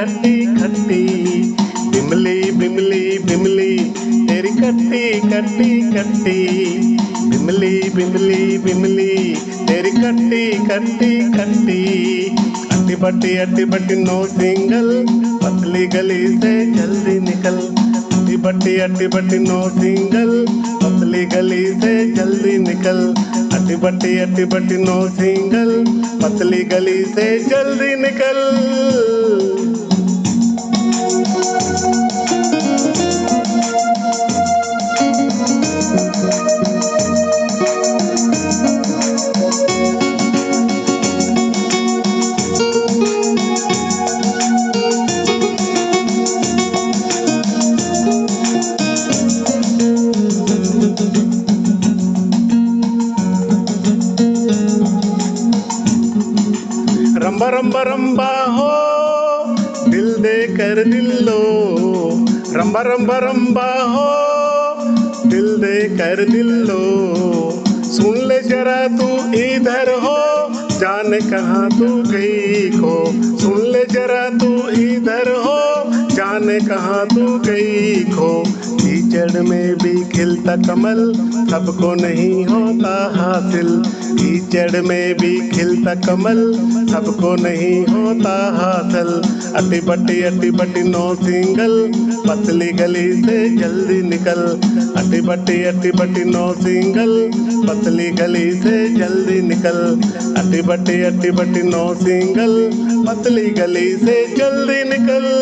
खट्टी खट्टी, बिमली बिमली बिमली तेरी खट्टी खट्टी खट्टी, बिमली बिमली बिमली तेरी खट्टी खट्टी खट्टी। अट्टी बट्टी नो सिंगल, पतली गली से जल्दी निकल। अट्टी बट्टी नो सिंगल, पतली गली से जल्दी निकल। अट्टी बट्टी नो सिंगल, पतली गली से जल्दी निकल। रंबा रंबा रंबा हो दिल दे कर दिल लो, रंबा रंबा रंबा हो दिल दे कर दिल लो। सुन ले जरा तू इधर हो, जाने कहाँ तू गई खो। सुन ले जरा तू इधर हो, जाने कहाँ तू गई खो। कीचड़ में भी खिलता कमल, सबको नहीं होता हासिल। कीचड़ में भी खिलता कमल, सबको नहीं होता हासिल। अट्टी बट्टी नो सिंगल, पतली गली से जल्दी निकल। अट्टी बट्टी नो सिंगल, पतली गली से जल्दी निकल। अट्टी बट्टी नो सिंगल, पतली गली से जल्दी निकल।